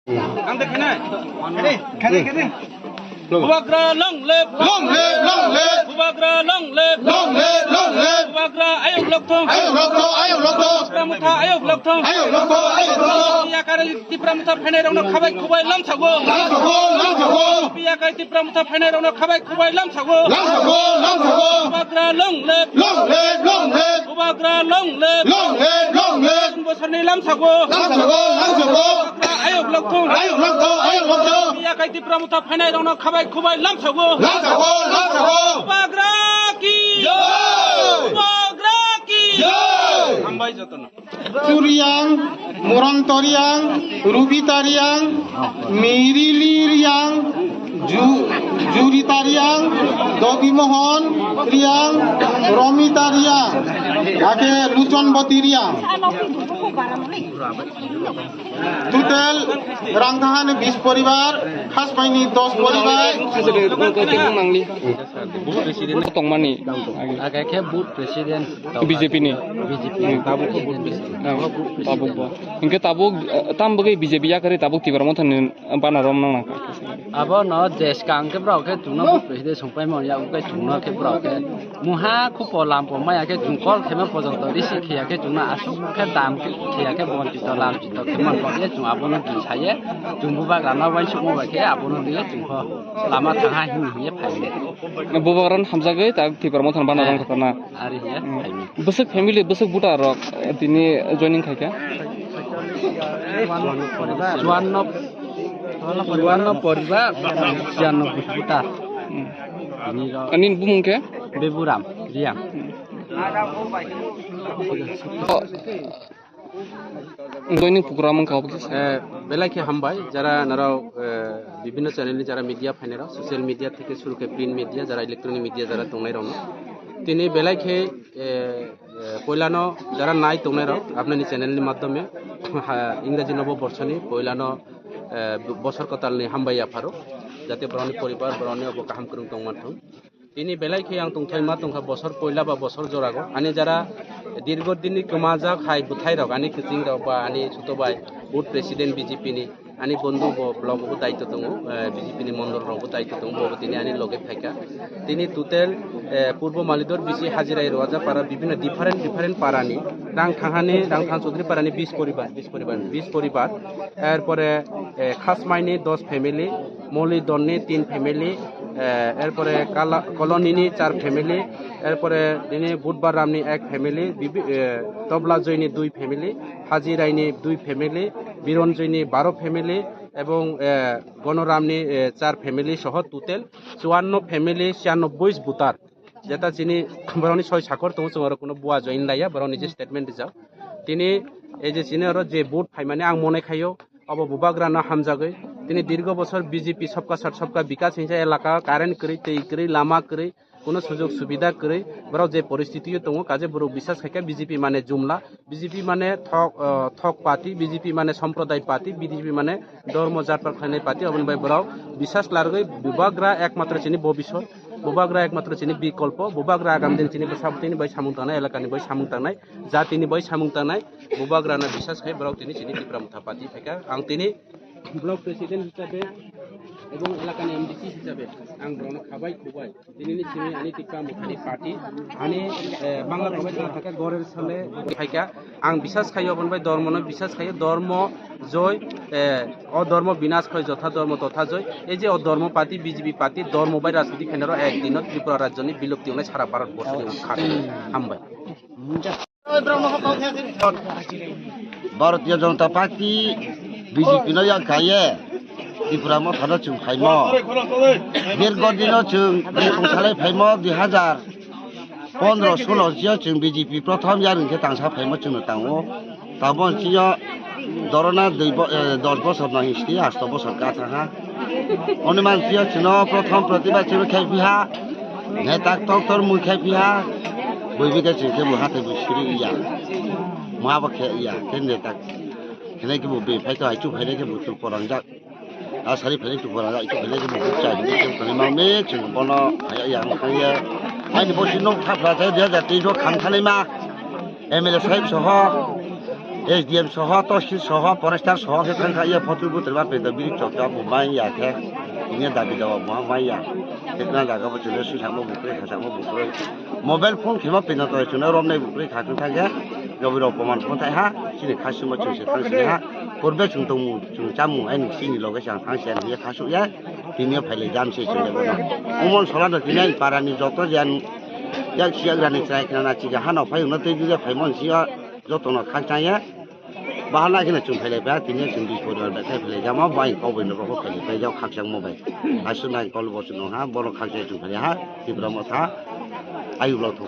Ang dekene. Kene. Bubagra long live. Bubagra long live. Bubagra ayok lokthong. Pramutha ayok lokthong. Piya kare ti pramutha phene rong khabai khubai lam sago. Piya kare ti pramutha phene rong khabai khubai lam sago. Bubagra long live. Bubagra long live. Bosarni lam sago. Bubagra ayok lokthong. Piya kare ti pramutha phene rong khabai khubai lam sago. Bubagra ki Bubagra ki Hambai jotona Turiang, Morantoriang, Rubitariang, Miriliriang, Juritariang, Dobimohon, Riang, Romitariang, Ake Lucon Botiriang. Total Rangtahan 20 পরিবার, khas paini 10 পরিবার. Presiden Tongmani agaknya boot presiden BJP ni tabuk boot presiden tabuk bo ingke tabuk tam bagi BJP ya kari tabuk tibar mo than pana rom nang abo no desh kang ke brau ke tuna boot presiden sompai mo ya ukai tuna ke brau ke muha khu polam po ma ya ke jungkol khema pojonto risi khia ke tuna asu ke dam ke khia ke bon ti to lam ti to khema ko ye jung abo no di saye jungbu ba rana wan su mo ba ke abo no di jungkho lama thangha him ye phai Bubaran hamzage tak tibar mo than pana rong kana ari ya besok family besok buta rok tini joining khaika Juanno poribar Juanno buta anin bumung ke beburam riang joining program ka বেলাকে হামবাই যারা নারাও বিভিন্ন চ্যানেলে যারা media ফাইনেরা social media থেকে শুরু করে print media যারা electronic media যারা তংনাই রং তিনি বেলাকে পয়লানো যারা নাই তংনাই রং আপনার চ্যানেলের মাধ্যমে ইংরেজি নববর্ষনি পয়লানো বছর কতালনি হামবাই আফারো যাতে বরনি পরিবার বরনি অবকাহাম করুন তংমানথং তিনি বেলাকে আং তংথাইমা তংখা বছর পয়লা বা বছর জোরাগো আনি যারা দীর্ঘদিনই কমাজাক হাই বুথাই রক আনি কিচিং রক বা আনি ছোটবাই বুট প্রেসিডেন্ট বিজেপি নি আনি বন্ধু ব্লগ দায়িত্ব দङ বিজেপি নি মন্ডল রক দায়িত্ব দङ বব তিনি আনি লগে থাকা তিনি টোটাল পূর্ব মালিদর বিসি হাজিরাই রওয়াজা পারা বিভিন্ন ডিফারেন্ট পারানি রাং থাং চৌধুরী পারানি 20 পরিবার এরপরে খাসমাইনি 10 ফ্যামিলি মলি দন্নি 3 ফ্যামিলি এরপরে কলোনিনি 4 ফ্যামিলি এরপরে দিনে বুধবার রামনি 1 ফ্যামিলি তবলা জয়নি 2 ফ্যামিলি হাজিরাইনি 2 ফ্যামিলি বীরঞ্জয়নি 12 ফ্যামিলি এবং গণরামনি 4 ফ্যামিলি সহ টোটাল 54 ফ্যামিলি 96 বুতার যেটা চিনি বরনি 6 সাকর তো আর কোনো বুয়া জয়েন লাইয়া বরনি যে স্টেটমেন্ট যাও তিনি এই যে চিনি আর যে বুট ফাইমানে আং মনে খাইও अब बुबाग्रा न हामजागै তিনি দীর্ঘ বছর বিজেপি সবকা সাথ সবকা বিকাশ হিংসা এলাকা কারেন্ট করি তৈ করি লামা করি কোনো সুযোগ সুবিধা করি বড় যে পরিস্থিতি দङ কাজে বড় বিশ্বাস খাইকা বিজেপি মানে জুমলা বিজেপি মানে থক পার্টি বিজেপি মানে সম্প্রদায় পার্টি বিজেপি মানে ধর্ম জাতপার খাইনাই পার্টি অবন বাই বড় বিশ্বাস লারগৈ বুবাগ্রা একমাত্র চিনি ভবিষ্যৎ বুবাগ্রা একমাত্র চিনি বিকল্প বুবাগ্রা আগাম দিন চিনি তিনি বাই সামুং তানাই এলাকানি বাই সামুং তানাই যা তিনি বাই সামুং তানাই বুবাগ্রা না বিশ্বাস খাই বড় তিনি চিনি টিপ্রামুথা পার্টি ফাইকা আং তিনি ব্লক প্রেসিডেন্ট হিসাবে এবং এলাকানি এমডিসি হিসাবে আং বড় খাবাই খুবাই দিননি চিনি আনি টিপ্রা মুখানি পার্টি আনি বাংলা প্রবাই থানা থাকা গড়ের সালে ফাইকা আং বিশ্বাস খাইও বনবাই ধর্মনো বিশ্বাস খাইও ধর্ম জয় অধর্ম বিনাশ হয় যথা ধর্ম তথা জয় এই যে অধর্ম পার্টি বিজেপি পার্টি ধর্ম বাই রাজনীতি খাইনারও একদিনত ত্রিপুরা রাজ্যনি বিলুপ্তি হলে সারা ভারতবর্ষে খাট হামবাই ভারতীয় জনতা পার্টি বিজেপি নো yang kaya ত্রিপুরা মো থানা চুং খাইমো দীর্ঘদিন চুং সংসালাই ফাইমো 2015-16 জিও চুং বিজেপি প্রথম ইয়ারকে তাংসা ফাইমো চুং তাংও তাবন চিও দরনা 10 বছর না হিস্তি 8 বছর কা থাকা অনুমান চিও চুন প্রথম প্রতিবাদ চুং খাইপিহা নেতাক তক্তর মুই খাইপিহা বইবিকা চুংকে মুহাতে বুসুরি ইয়া মহাবখে ইয়া কেন নেতাক Kena ke mobil, pakai tu acu, pakai ke mobil korang jak. Asari pakai tu korang jak, itu pakai ke mobil cai. Itu pakai mau me, cuma bono ayah yang kaya. Ini bos ini nak tak pelajari dia jadi tu kan kali mah. MLA sahib soho, SDM সহ তহসিল সহ Forster সহ সেখানকার ইয়ে photo বুতরবা পেতো বিরি চকটা বুমাই ইয়াকে তিনি দাবি দেওয়া মাইয়া সেখানে জায়গা বছর সুসামো বুকরে হাসামো বুকরে মোবাইল ফোন খেমা পেনা তো চুনা রমনাই বুকরে খাকু থাকে গভীর অপমান ফোন তাই হা সিনি খাসুমা চুসে থাকছে হা করবে চুনতমু চুনচামু আইনি সিনি লগে সাং থাংছে নিয়ে খাসু ইয়া তিনি ফাইলে জামসে চলে বনা উমন সলাদ তিনি পারানি যত জান jak siya grani trai kana chi ga hana phai na te ju phai mon siya joto na khang chai ya bahana kina chung phai le ba tin ye chung bi ko da thai phai le ja ma bai ko bai no ko phai le ja khak chang mo bai asu nai kol bo chu no ha bo no khak chai chung phai ha ti bra mo tha ayu lo tho